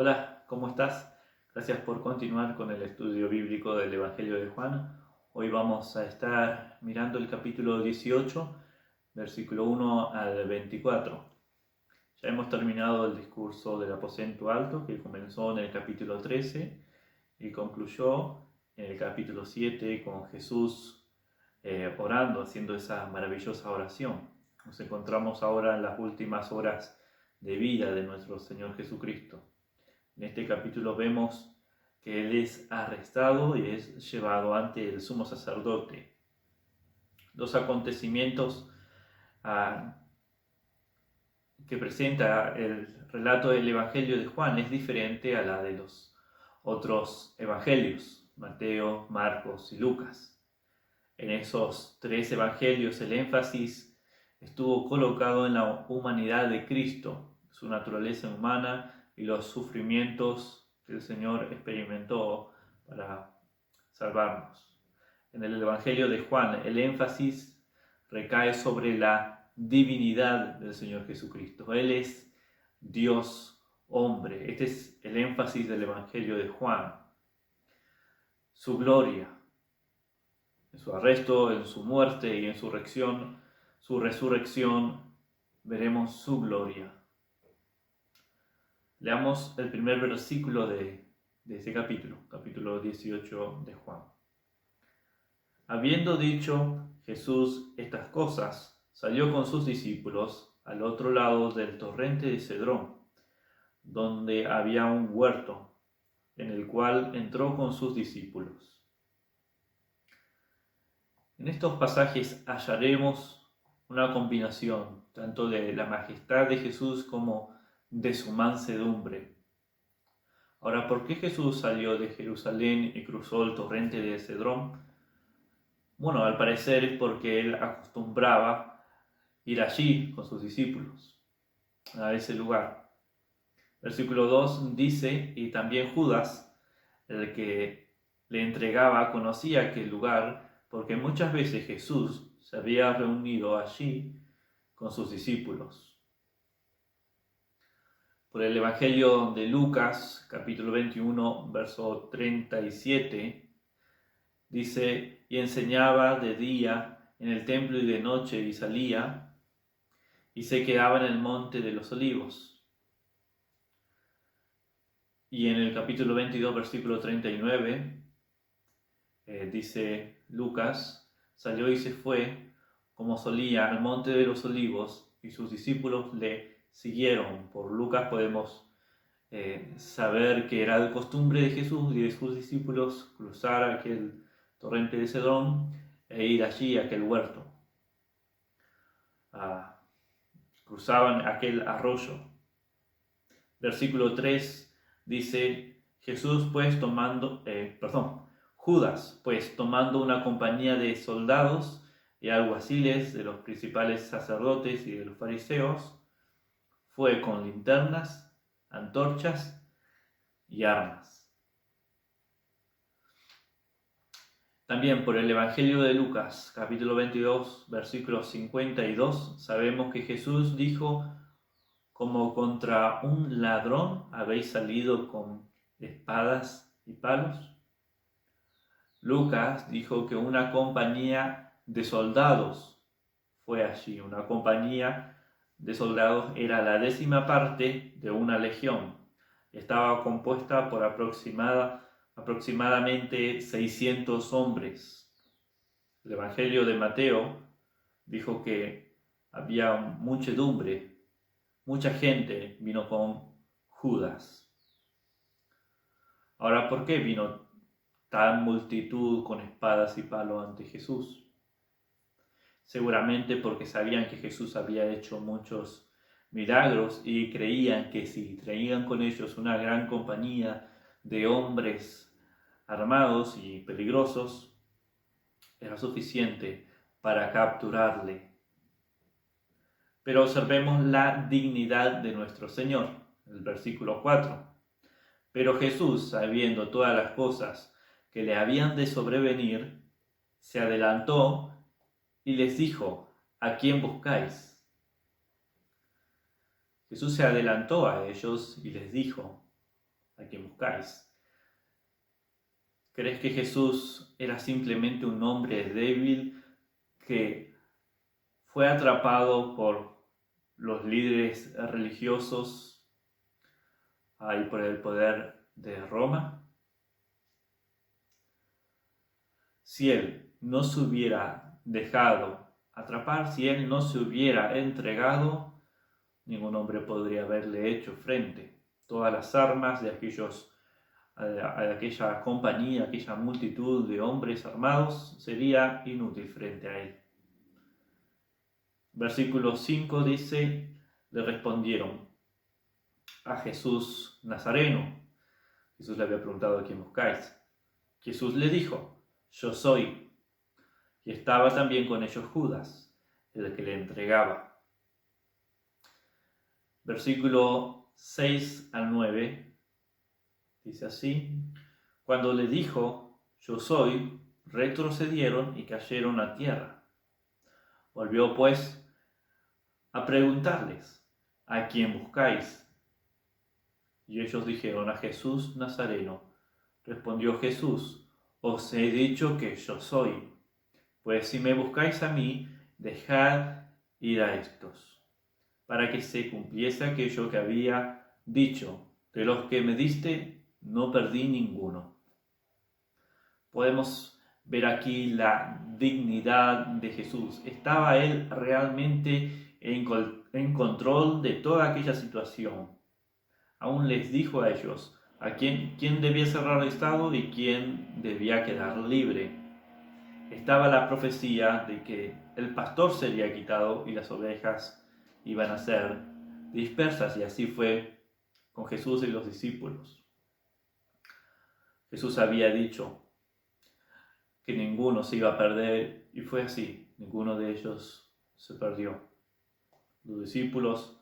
Hola, ¿cómo estás? Gracias por continuar con el estudio bíblico del Evangelio de Juan. Hoy vamos a estar mirando el capítulo 18, versículo 1 al 24. Ya hemos terminado el discurso del aposento alto que comenzó en el capítulo 13 y concluyó en el capítulo 7 con Jesús orando, haciendo esa maravillosa oración. Nos encontramos ahora en las últimas horas de vida de nuestro Señor Jesucristo. En este capítulo vemos que Él es arrestado y es llevado ante el sumo sacerdote. Los acontecimientos que presenta el relato del Evangelio de Juan es diferente a la de los otros evangelios, Mateo, Marcos y Lucas. En esos tres evangelios el énfasis estuvo colocado en la humanidad de Cristo, su naturaleza humana y los sufrimientos que el Señor experimentó para salvarnos. En el Evangelio de Juan el énfasis recae sobre la divinidad del Señor Jesucristo. Él es Dios hombre. Este es el énfasis del Evangelio de Juan. Su gloria, en su arresto, en su muerte y en su resurrección, veremos su gloria. Leamos el primer versículo de este capítulo 18 de Juan. Habiendo dicho Jesús estas cosas, salió con sus discípulos al otro lado del torrente de Cedrón, donde había un huerto, en el cual entró con sus discípulos. En estos pasajes hallaremos una combinación tanto de la majestad de Jesús como de su mansedumbre. Ahora, ¿por qué Jesús salió de Jerusalén y cruzó el torrente de Cedrón? Bueno, al parecer es porque él acostumbraba ir allí con sus discípulos, a ese lugar. Versículo 2 dice, y también Judas, el que le entregaba, conocía aquel lugar, porque muchas veces Jesús se había reunido allí con sus discípulos. Por el Evangelio de Lucas, capítulo 21, verso 37, dice, y enseñaba de día en el templo y de noche, y salía, y se quedaba en el monte de los olivos. Y en el capítulo 22, versículo 39, dice Lucas, salió y se fue, como solía, al monte de los olivos, y sus discípulos le siguieron. Por Lucas podemos saber que era de costumbre de Jesús y de sus discípulos cruzar aquel torrente de Cedrón e ir allí a aquel huerto. Cruzaban aquel arroyo. Versículo 3 dice, Judas, pues, tomando una compañía de soldados y alguaciles de los principales sacerdotes y de los fariseos, fue con linternas, antorchas y armas. También por el Evangelio de Lucas, capítulo 22, versículo 52, sabemos que Jesús dijo, como contra un ladrón habéis salido con espadas y palos. Lucas dijo que una compañía de soldados fue allí. Una compañía de soldados era la 10ª parte de una legión. Estaba compuesta por aproximadamente 600 hombres. El Evangelio de Mateo dijo que había muchedumbre, mucha gente vino con Judas. Ahora, ¿por qué vino tan multitud con espadas y palos ante Jesús? Seguramente porque sabían que Jesús había hecho muchos milagros y creían que si traían con ellos una gran compañía de hombres armados y peligrosos, era suficiente para capturarle. Pero observemos la dignidad de nuestro Señor, el versículo 4. Pero Jesús, sabiendo todas las cosas que le habían de sobrevenir, se adelantó y les dijo, ¿a quién buscáis? Jesús se adelantó a ellos y les dijo, a quien buscáis. ¿Crees que Jesús era simplemente un hombre débil que fue atrapado por los líderes religiosos y por el poder de Roma? Si él no se hubiera dejado atrapar, si él no se hubiera entregado, ningún hombre podría haberle hecho frente. Todas las armas de aquella compañía, aquella multitud de hombres armados, sería inútil frente a él. Versículo 5 dice: le respondieron: a Jesús Nazareno. Jesús le había preguntado: ¿a quién buscáis? Jesús le dijo: yo soy. Y estaba también con ellos Judas, el que le entregaba. Versículo 6 al 9 dice así: cuando le dijo: yo soy, retrocedieron y cayeron a tierra. Volvió pues a preguntarles: ¿a quién buscáis? Y ellos dijeron: a Jesús Nazareno. Respondió Jesús: os he dicho que yo soy. Pues si me buscáis a mí, dejad ir a estos, para que se cumpliese aquello que había dicho: de los que me diste, no perdí ninguno. Podemos ver aquí la dignidad de Jesús. Estaba él realmente en control de toda aquella situación. Aún les dijo a ellos a quién debía cerrar el estado y quién debía quedar libre. Estaba la profecía de que el pastor sería quitado y las ovejas iban a ser dispersas, y así fue con Jesús y los discípulos. Jesús había dicho que ninguno se iba a perder, y fue así. Ninguno de ellos se perdió. Los discípulos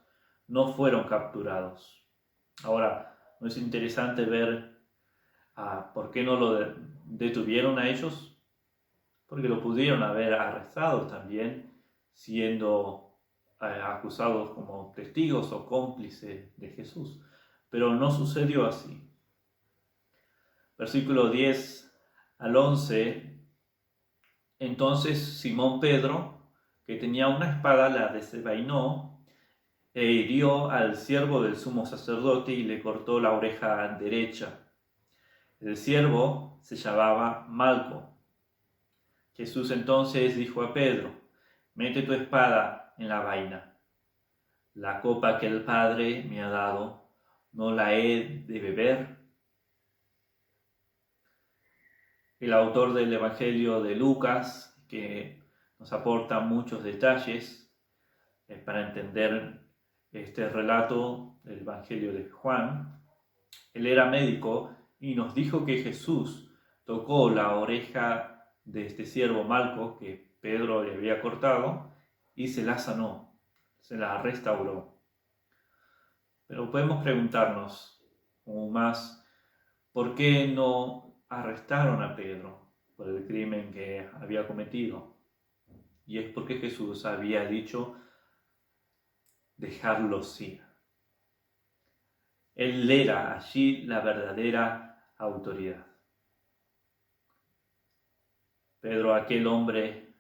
no fueron capturados. Ahora, ¿no es interesante ver por qué no lo detuvieron a ellos? Porque lo pudieron haber arrestado también, siendo acusados como testigos o cómplices de Jesús. Pero no sucedió así. Versículo 10 al 11. Entonces Simón Pedro, que tenía una espada, la desenvainó e hirió al siervo del sumo sacerdote y le cortó la oreja derecha. El siervo se llamaba Malco. Jesús entonces dijo a Pedro: mete tu espada en la vaina. La copa que el Padre me ha dado, ¿no la he de beber? El autor del Evangelio de Lucas, que nos aporta muchos detalles para entender este relato del Evangelio de Juan, él era médico y nos dijo que Jesús tocó la oreja de este siervo Malco que Pedro le había cortado y se la sanó, se la restauró. Pero podemos preguntarnos aún más: ¿por qué no arrestaron a Pedro por el crimen que había cometido? Y es porque Jesús había dicho: dejarlos ir. Él era allí la verdadera autoridad. Pedro, aquel hombre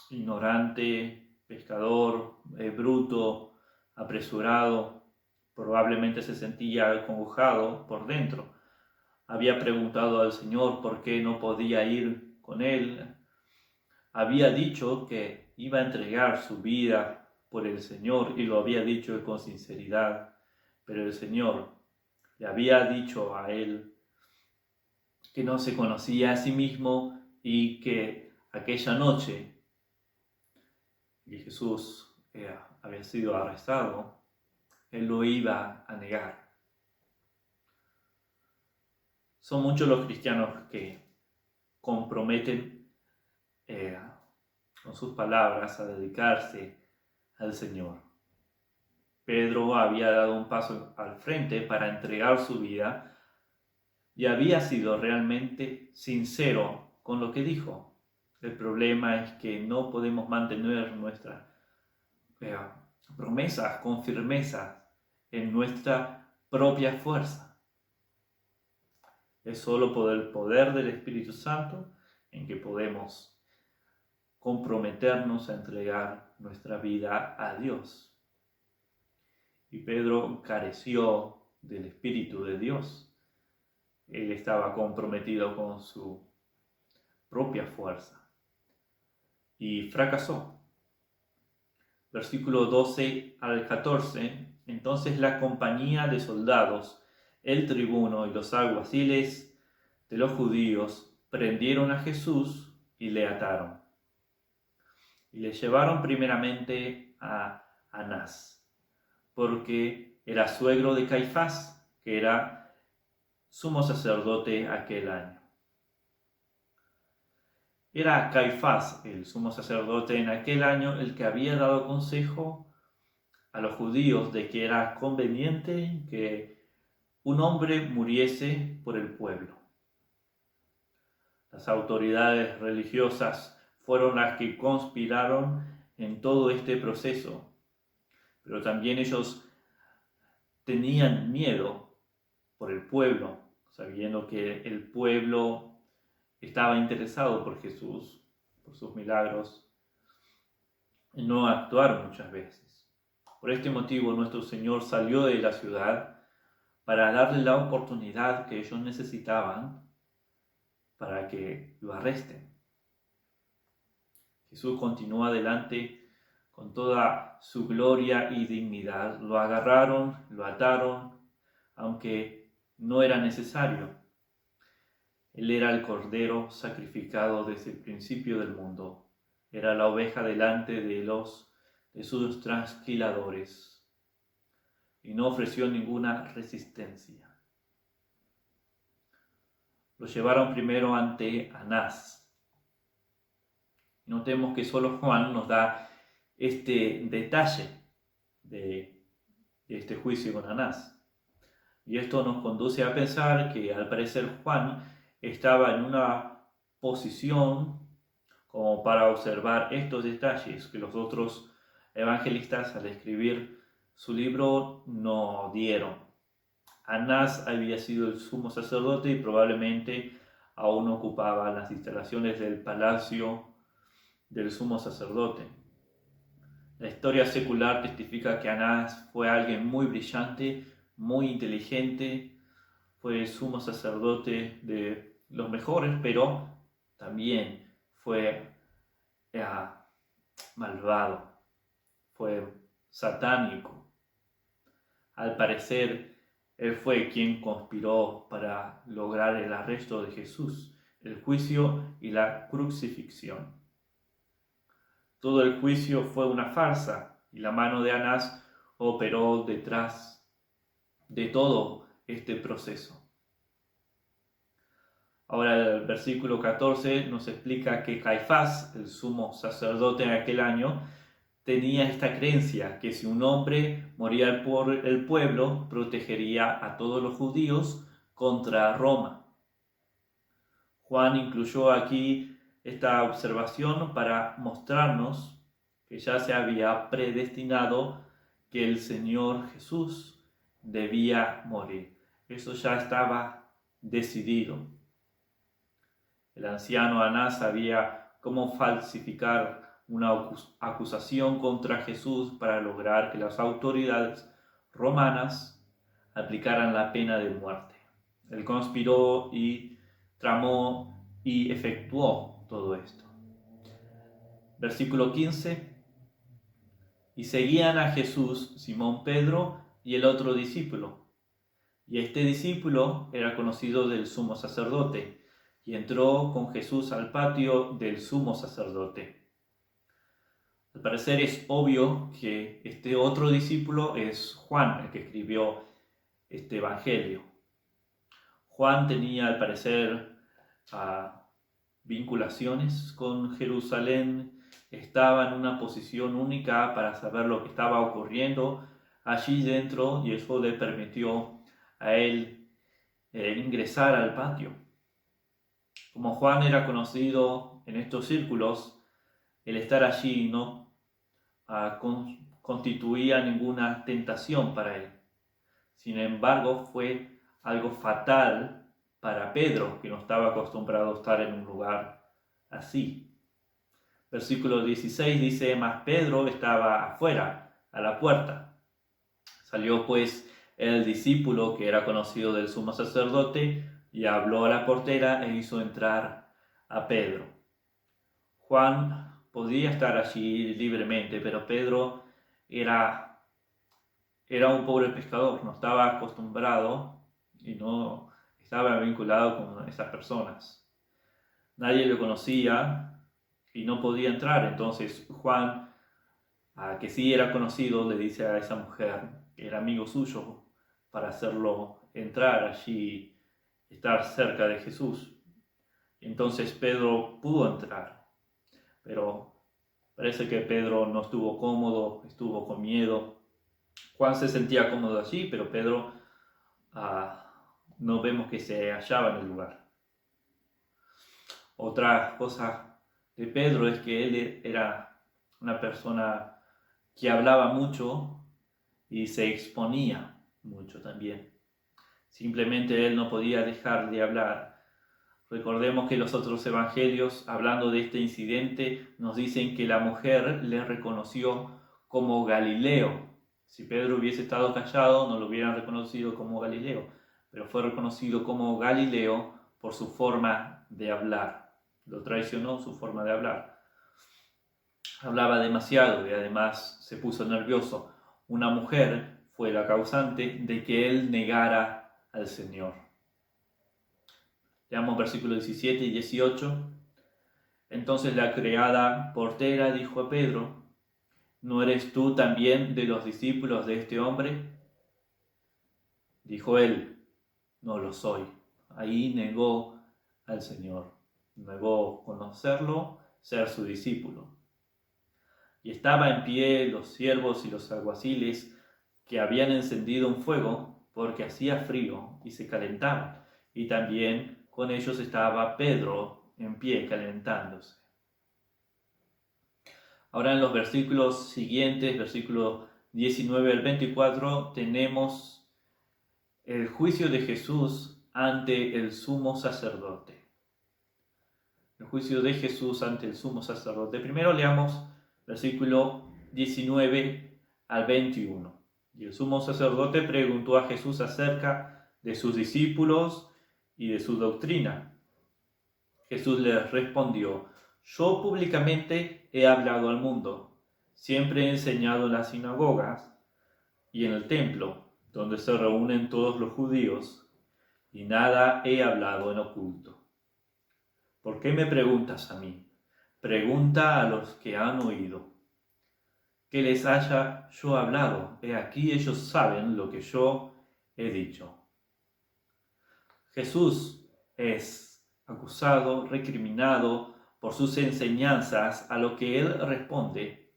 ignorante, pescador, bruto, apresurado, probablemente se sentía acongojado por dentro. Había preguntado al Señor por qué no podía ir con él. Había dicho que iba a entregar su vida por el Señor y lo había dicho con sinceridad, pero el Señor le había dicho a él que no se conocía a sí mismo y que aquella noche que Jesús había sido arrestado, él lo iba a negar. Son muchos los cristianos que comprometen con sus palabras a dedicarse al Señor. Pedro había dado un paso al frente para entregar su vida y había sido realmente sincero con lo que dijo. El problema es que no podemos mantener nuestras promesas con firmeza en nuestra propia fuerza. Es solo por el poder del Espíritu Santo en que podemos comprometernos a entregar nuestra vida a Dios. Y Pedro careció del Espíritu de Dios. Él estaba comprometido con su propia fuerza y fracasó. Versículo 12 al 14. Entonces la compañía de soldados, el tribuno y los alguaciles de los judíos prendieron a Jesús y le ataron. Y le llevaron primeramente a Anás, porque era suegro de Caifás, que era sumo sacerdote aquel año. Era Caifás, el sumo sacerdote en aquel año, el que había dado consejo a los judíos de que era conveniente que un hombre muriese por el pueblo. Las autoridades religiosas fueron las que conspiraron en todo este proceso, pero también ellos tenían miedo por el pueblo, sabiendo que el pueblo estaba interesado por Jesús, por sus milagros, y no actuaron muchas veces. Por este motivo nuestro Señor salió de la ciudad para darle la oportunidad que ellos necesitaban para que lo arresten. Jesús continuó adelante con toda su gloria y dignidad. Lo agarraron, lo ataron, aunque no era necesario. Él era el cordero sacrificado desde el principio del mundo. Era la oveja delante de sus trasquiladores y no ofreció ninguna resistencia. Lo llevaron primero ante Anás. Notemos que solo Juan nos da este detalle de este juicio con Anás. Y esto nos conduce a pensar que al parecer Juan estaba en una posición como para observar estos detalles que los otros evangelistas al escribir su libro no dieron. Anás había sido el sumo sacerdote y probablemente aún ocupaba las instalaciones del palacio del sumo sacerdote. La historia secular testifica que Anás fue alguien muy brillante, muy inteligente, fue el sumo sacerdote de los mejores, pero también fue malvado, fue satánico. Al parecer, él fue quien conspiró para lograr el arresto de Jesús, el juicio y la crucifixión. Todo el juicio fue una farsa y la mano de Anás operó detrás de todo este proceso. Ahora el versículo 14 nos explica que Caifás, el sumo sacerdote en aquel año, tenía esta creencia que si un hombre moría por el pueblo, protegería a todos los judíos contra Roma. Juan incluyó aquí esta observación para mostrarnos que ya se había predestinado que el Señor Jesús debía morir. Eso ya estaba decidido. El anciano Anás sabía cómo falsificar una acusación contra Jesús para lograr que las autoridades romanas aplicaran la pena de muerte. Él conspiró y tramó y efectuó todo esto. Versículo 15. Y seguían a Jesús Simón Pedro y el otro discípulo. Y este discípulo era conocido del sumo sacerdote, y entró con Jesús al patio del sumo sacerdote. Al parecer es obvio que este otro discípulo es Juan, el que escribió este evangelio. Juan tenía al parecer vinculaciones con Jerusalén, estaba en una posición única para saber lo que estaba ocurriendo allí dentro y eso le permitió a él ingresar al patio. Como Juan era conocido en estos círculos, el estar allí no constituía ninguna tentación para él. Sin embargo, fue algo fatal para Pedro, que no estaba acostumbrado a estar en un lugar así. Versículo 16 dice: mas Pedro estaba afuera, a la puerta. Salió pues el discípulo, que era conocido del sumo sacerdote, y habló a la portera e hizo entrar a Pedro. Juan podía estar allí libremente, pero Pedro era un pobre pescador, no estaba acostumbrado y no estaba vinculado con esas personas. Nadie lo conocía y no podía entrar. Entonces Juan, que sí era conocido, le dice a esa mujer, que era amigo suyo, para hacerlo entrar allí, estar cerca de Jesús. Entonces Pedro pudo entrar, pero parece que Pedro no estuvo cómodo, estuvo con miedo. Juan se sentía cómodo allí, pero Pedro no vemos que se hallaba en el lugar. Otra cosa de Pedro es que él era una persona que hablaba mucho y se exponía mucho también. Simplemente él no podía dejar de hablar. Recordemos que los otros evangelios, hablando de este incidente, nos dicen que la mujer le reconoció como Galileo. Si Pedro hubiese estado callado, no lo hubieran reconocido como Galileo, pero fue reconocido como Galileo por su forma de hablar. Lo traicionó su forma de hablar. Hablaba demasiado y además se puso nervioso. Una mujer fue la causante de que él negara al Señor. Leamos versículos 17 y 18. Entonces la criada portera dijo a Pedro: ¿no eres tú también de los discípulos de este hombre? Dijo él: no lo soy. Ahí negó al Señor, negó conocerlo, ser su discípulo. Y estaba en pie los siervos y los alguaciles, que habían encendido un fuego porque hacía frío y se calentaban, y también con ellos estaba Pedro en pie calentándose. Ahora en los versículos siguientes, versículo 19 al 24, tenemos el juicio de Jesús ante el sumo sacerdote. El juicio de Jesús ante el sumo sacerdote. Primero leamos versículo 19 al 21. Y el sumo sacerdote preguntó a Jesús acerca de sus discípulos y de su doctrina. Jesús les respondió: yo públicamente he hablado al mundo, siempre he enseñado en las sinagogas y en el templo, donde se reúnen todos los judíos, y nada he hablado en oculto. ¿Por qué me preguntas a mí? Pregunta a los que han oído. ¿Qué les haya yo hablado? He aquí ellos saben lo que yo he dicho. Jesús es acusado, recriminado por sus enseñanzas, a lo que él responde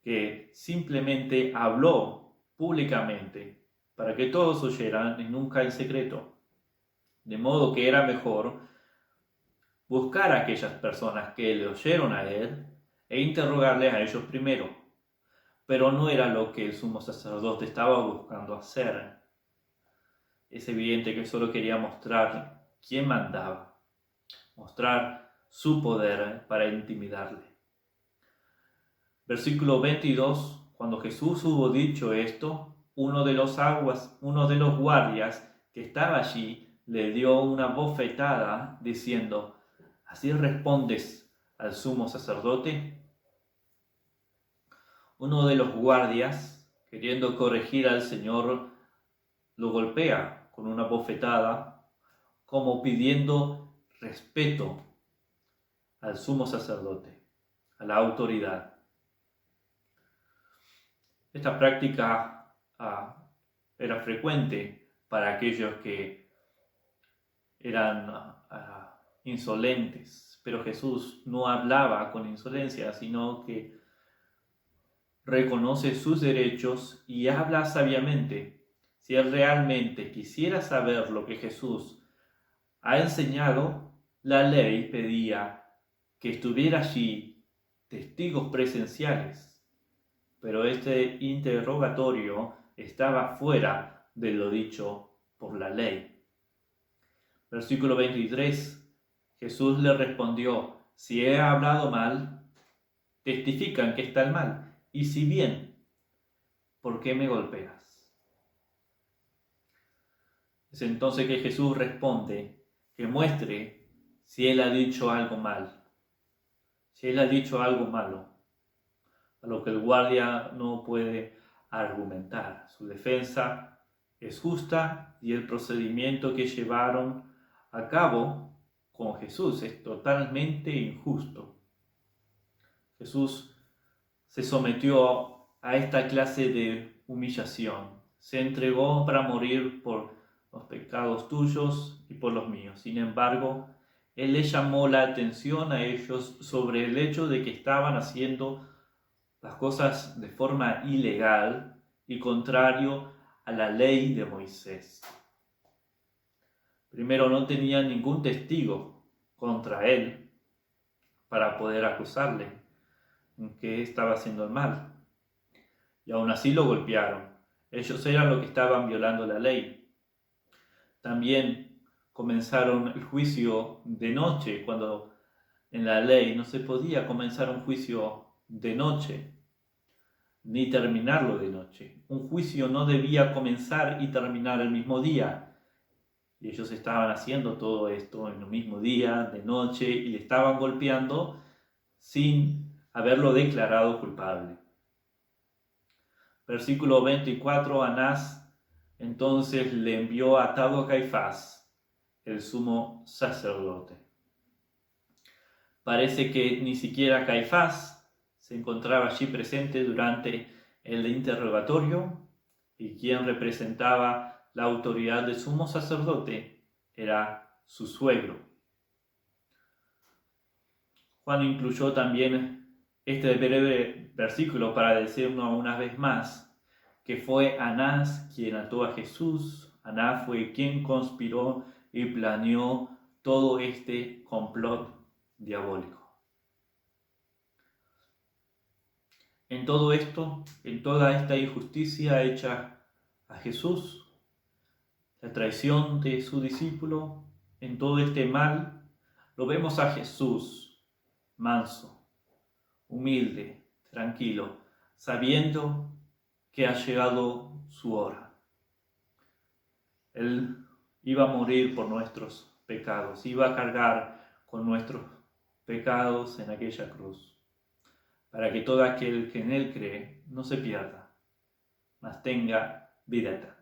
que simplemente habló públicamente para que todos oyeran y nunca en secreto. De modo que era mejor buscar a aquellas personas que le oyeron a él e interrogarles a ellos primero. Pero no era lo que el sumo sacerdote estaba buscando hacer. Es evidente que solo quería mostrar quién mandaba, mostrar su poder para intimidarle. Versículo 22, cuando Jesús hubo dicho esto, uno de los guardias que estaba allí le dio una bofetada diciendo: ¿así respondes al sumo sacerdote? Uno de los guardias, queriendo corregir al Señor, lo golpea con una bofetada, como pidiendo respeto al sumo sacerdote, a la autoridad. Esta práctica era frecuente para aquellos que eran insolentes, pero Jesús no hablaba con insolencia, sino que reconoce sus derechos y habla sabiamente. Si él realmente quisiera saber lo que Jesús ha enseñado, la ley pedía que estuviera allí testigos presenciales, pero este interrogatorio estaba fuera de lo dicho por la ley. Versículo 23, Jesús le respondió: si he hablado mal, testifican que está el mal, y si bien, ¿por qué me golpeas? Es entonces que Jesús responde que muestre si él ha dicho algo mal, si él ha dicho algo malo, a lo que el guardia no puede argumentar. Su defensa es justa y el procedimiento que llevaron a cabo con Jesús es totalmente injusto. Jesús se sometió a esta clase de humillación, se entregó para morir por los pecados tuyos y por los míos. Sin embargo, Él les llamó la atención a ellos sobre el hecho de que estaban haciendo las cosas de forma ilegal y contrario a la ley de Moisés. Primero, no tenían ningún testigo contra él para poder acusarle en que estaba haciendo el mal. Y aún así lo golpearon. Ellos eran los que estaban violando la ley. También comenzaron el juicio de noche, cuando en la ley no se podía comenzar un juicio de noche, ni terminarlo de noche. Un juicio no debía comenzar y terminar el mismo día. Y ellos estaban haciendo todo esto en el mismo día, de noche, y le estaban golpeando sin haberlo declarado culpable. Versículo 24, Anás entonces le envió atado a Caifás, el sumo sacerdote. Parece que ni siquiera Caifás se encontraba allí presente durante el interrogatorio, y quien representaba la autoridad del sumo sacerdote era su suegro. Juan incluyó también este breve versículo para decirnos una vez más que fue Anás quien ató a Jesús. Anás fue quien conspiró y planeó todo este complot diabólico. En todo esto, en toda esta injusticia hecha a Jesús, la traición de su discípulo, en todo este mal, lo vemos a Jesús manso, humilde, tranquilo, sabiendo que ha llegado su hora. Él iba a morir por nuestros pecados, iba a cargar con nuestros pecados en aquella cruz, para que todo aquel que en Él cree no se pierda, mas tenga vida eterna.